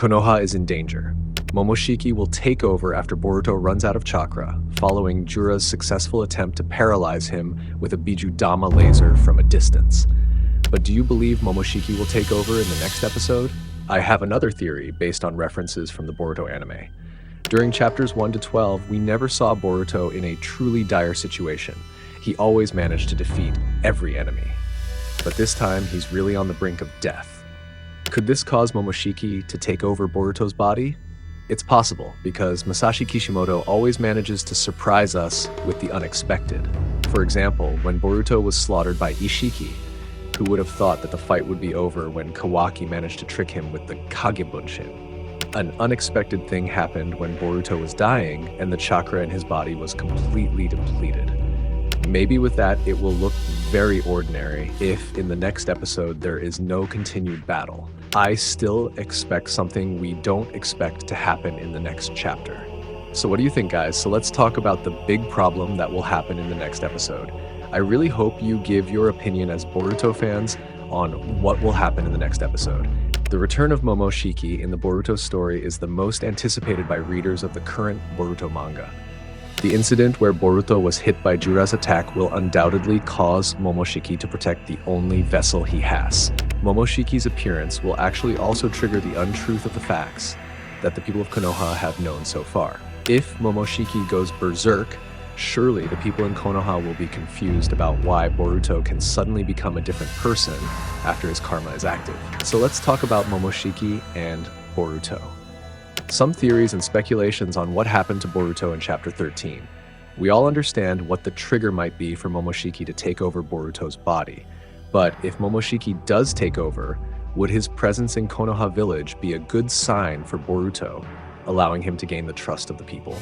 Konoha is in danger. Momoshiki will take over after Boruto runs out of chakra, following Jura's successful attempt to paralyze him with a Bijuu Dama laser from a distance. But do you believe Momoshiki will take over in the next episode? I have another theory based on references from the Boruto anime. During chapters 1 to 12, we never saw Boruto in a truly dire situation. He always managed to defeat every enemy. But this time, he's really on the brink of death. Could this cause Momoshiki to take over Boruto's body? It's possible, because Masashi Kishimoto always manages to surprise us with the unexpected. For example, when Boruto was slaughtered by Isshiki, who would have thought that the fight would be over when Kawaki managed to trick him with the kagebunshin? An unexpected thing happened when Boruto was dying and the chakra in his body was completely depleted. Maybe with that, it will look very ordinary if in the next episode there is no continued battle. I still expect something we don't expect to happen in the next chapter. So what do you think, guys? So let's talk about the big problem that will happen in the next episode. I really hope you give your opinion as Boruto fans on what will happen in the next episode. The return of Momoshiki in the Boruto story is the most anticipated by readers of the current Boruto manga. The incident where Boruto was hit by Jura's attack will undoubtedly cause Momoshiki to protect the only vessel he has. Momoshiki's appearance will actually also trigger the untruth of the facts that the people of Konoha have known so far. If Momoshiki goes berserk, surely the people in Konoha will be confused about why Boruto can suddenly become a different person after his karma is active. So let's talk about Momoshiki and Boruto. Some theories and speculations on what happened to Boruto in Chapter 13. We all understand what the trigger might be for Momoshiki to take over Boruto's body. But if Momoshiki does take over, would his presence in Konoha village be a good sign for Boruto, allowing him to gain the trust of the people?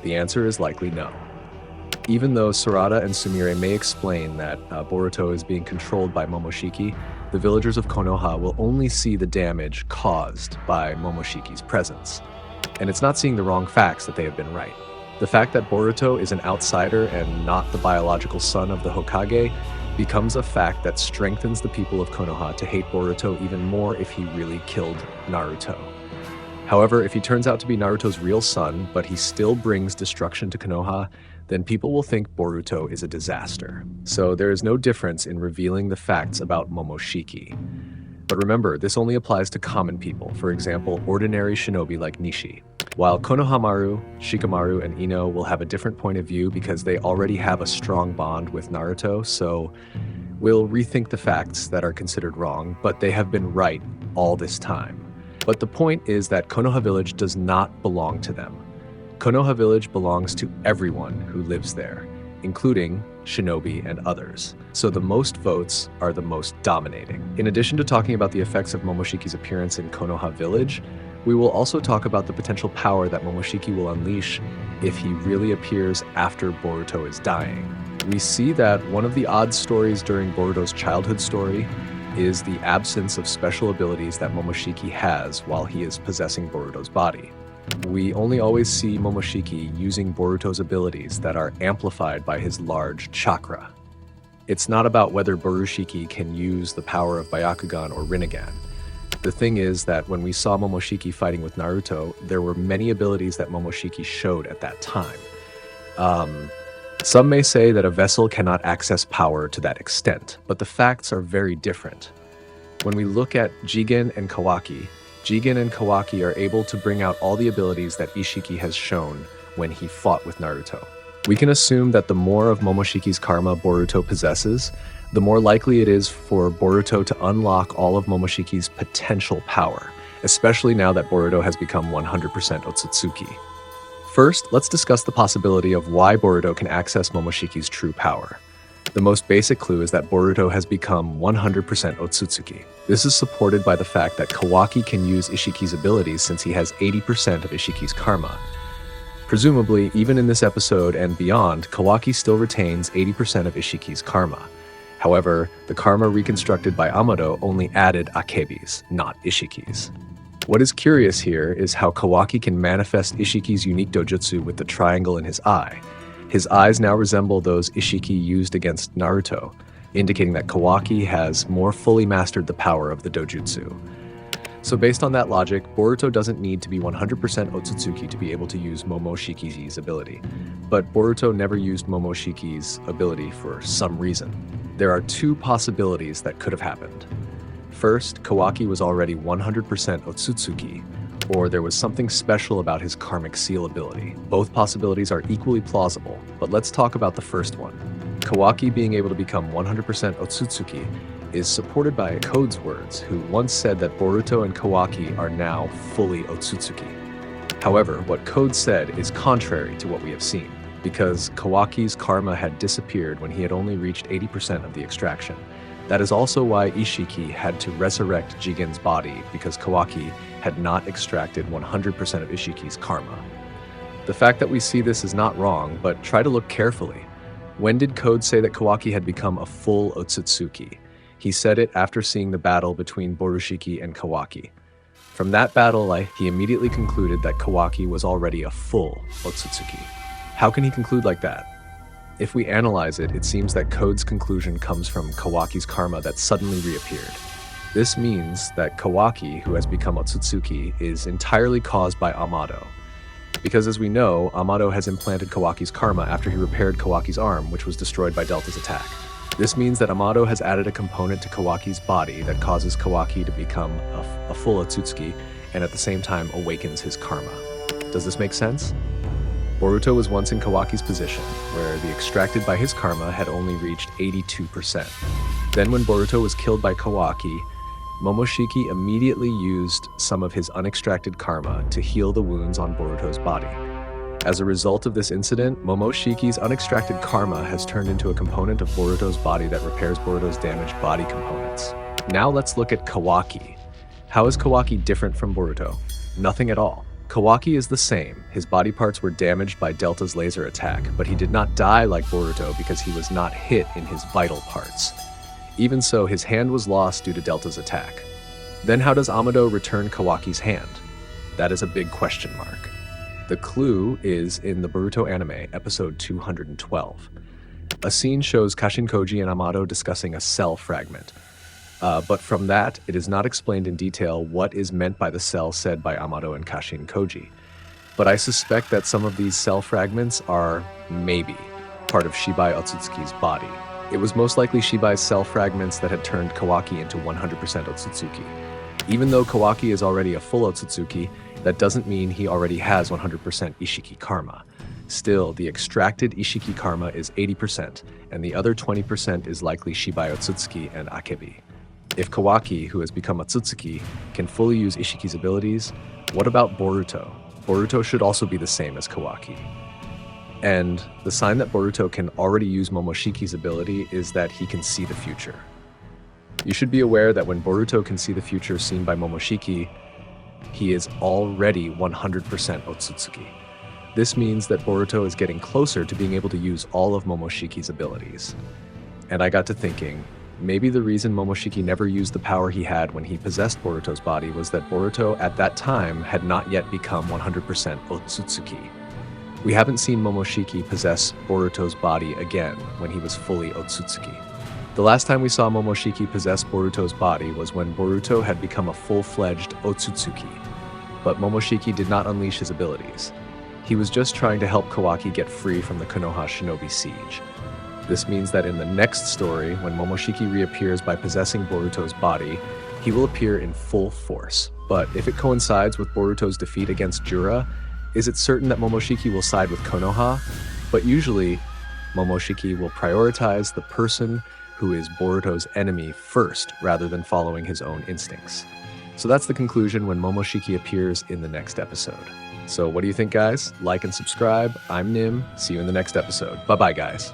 The answer is likely no. Even though Sarada and Sumire may explain that Boruto is being controlled by Momoshiki, the villagers of Konoha will only see the damage caused by Momoshiki's presence. And it's not seeing the wrong facts that they have been right. The fact that Boruto is an outsider and not the biological son of the Hokage becomes a fact that strengthens the people of Konoha to hate Boruto even more if he really killed Naruto. However, if he turns out to be Naruto's real son, but he still brings destruction to Konoha, then people will think Boruto is a disaster. So there is no difference in revealing the facts about Momoshiki. But remember, this only applies to common people, for example, ordinary shinobi like Nishi. While Konohamaru, Shikamaru, and Ino will have a different point of view because they already have a strong bond with Naruto, so we'll rethink the facts that are considered wrong, but they have been right all this time. But the point is that Konoha village does not belong to them. Konoha village belongs to everyone who lives there, including shinobi and others. So the most votes are the most dominating. In addition to talking about the effects of Momoshiki's appearance in Konoha village, we will also talk about the potential power that Momoshiki will unleash if he really appears after Boruto is dying. We see that one of the odd stories during Boruto's childhood story is the absence of special abilities that Momoshiki has while he is possessing Boruto's body. We only always see Momoshiki using Boruto's abilities that are amplified by his large chakra. It's not about whether Borushiki can use the power of Byakugan or Rinnegan. The thing is that when we saw Momoshiki fighting with Naruto, there were many abilities that Momoshiki showed at that time. Some may say that a vessel cannot access power to that extent, but the facts are very different. When we look at Jigen and Kawaki are able to bring out all the abilities that Isshiki has shown when he fought with Naruto. We can assume that the more of Momoshiki's karma Boruto possesses, the more likely it is for Boruto to unlock all of Momoshiki's potential power, especially now that Boruto has become 100% Otsutsuki. First, let's discuss the possibility of why Boruto can access Momoshiki's true power. The most basic clue is that Boruto has become 100% Otsutsuki. This is supported by the fact that Kawaki can use Isshiki's abilities since he has 80% of Isshiki's karma. Presumably, even in this episode and beyond, Kawaki still retains 80% of Isshiki's karma. However, the karma reconstructed by Amado only added Akebi's, not Isshiki's. What is curious here is how Kawaki can manifest Isshiki's unique dojutsu with the triangle in his eye. His eyes now resemble those Isshiki used against Naruto, indicating that Kawaki has more fully mastered the power of the dojutsu. So based on that logic, Boruto doesn't need to be 100% Otsutsuki to be able to use Momoshiki's ability. But Boruto never used Momoshiki's ability for some reason. There are two possibilities that could have happened. First, Kawaki was already 100% Otsutsuki, or there was something special about his karmic seal ability. Both possibilities are equally plausible, but let's talk about the first one. Kawaki being able to become 100% Otsutsuki is supported by Code's words, who once said that Boruto and Kawaki are now fully Otsutsuki. However, what Code said is contrary to what we have seen, because Kawaki's karma had disappeared when he had only reached 80% of the extraction. That is also why Isshiki had to resurrect Jigen's body, because Kawaki had not extracted 100% of Ishiki's karma. The fact that we see this is not wrong, but try to look carefully. When did Code say that Kawaki had become a full Otsutsuki? He said it after seeing the battle between Borushiki and Kawaki. From that battle, he immediately concluded that Kawaki was already a full Otsutsuki. How can he conclude like that? If we analyze it, it seems that Code's conclusion comes from Kawaki's karma that suddenly reappeared. This means that Kawaki, who has become Otsutsuki, is entirely caused by Amado. Because as we know, Amado has implanted Kawaki's karma after he repaired Kawaki's arm, which was destroyed by Delta's attack. This means that Amado has added a component to Kawaki's body that causes Kawaki to become a full Otsutsuki, and at the same time awakens his karma. Does this make sense? Boruto was once in Kawaki's position, where the extracted by his karma had only reached 82%. Then when Boruto was killed by Kawaki, Momoshiki immediately used some of his unextracted karma to heal the wounds on Boruto's body. As a result of this incident, Momoshiki's unextracted karma has turned into a component of Boruto's body that repairs Boruto's damaged body components. Now let's look at Kawaki. How is Kawaki different from Boruto? Nothing at all. Kawaki is the same. His body parts were damaged by Delta's laser attack, but he did not die like Boruto because he was not hit in his vital parts. Even so, his hand was lost due to Delta's attack. Then how does Amado return Kawaki's hand? That is a big question mark. The clue is in the Boruto anime, episode 212. A scene shows Kashin Koji and Amado discussing a cell fragment. But from that, it is not explained in detail what is meant by the cell said by Amado and Kashin Koji. But I suspect that some of these cell fragments are, maybe, part of Shibai Otsutsuki's body. It was most likely Shibai's cell fragments that had turned Kawaki into 100% Otsutsuki. Even though Kawaki is already a full Otsutsuki, that doesn't mean he already has 100% Isshiki karma. Still, the extracted Isshiki karma is 80%, and the other 20% is likely Shibai Otsutsuki and Akebi. If Kawaki, who has become Otsutsuki, can fully use Ishiki's abilities, what about Boruto? Boruto should also be the same as Kawaki. And the sign that Boruto can already use Momoshiki's ability is that he can see the future. You should be aware that when Boruto can see the future seen by Momoshiki, he is already 100% Otsutsuki. This means that Boruto is getting closer to being able to use all of Momoshiki's abilities. And I got to thinking, maybe the reason Momoshiki never used the power he had when he possessed Boruto's body was that Boruto at that time had not yet become 100% Otsutsuki. We haven't seen Momoshiki possess Boruto's body again when he was fully Otsutsuki. The last time we saw Momoshiki possess Boruto's body was when Boruto had become a full-fledged Otsutsuki, but Momoshiki did not unleash his abilities. He was just trying to help Kawaki get free from the Konoha shinobi siege. This means that in the next story, when Momoshiki reappears by possessing Boruto's body, he will appear in full force. But if it coincides with Boruto's defeat against Jura, is it certain that Momoshiki will side with Konoha? But usually, Momoshiki will prioritize the person who is Boruto's enemy first, rather than following his own instincts. So that's the conclusion when Momoshiki appears in the next episode. So what do you think, guys? Like and subscribe. I'm Nim. See you in the next episode. Bye-bye, guys.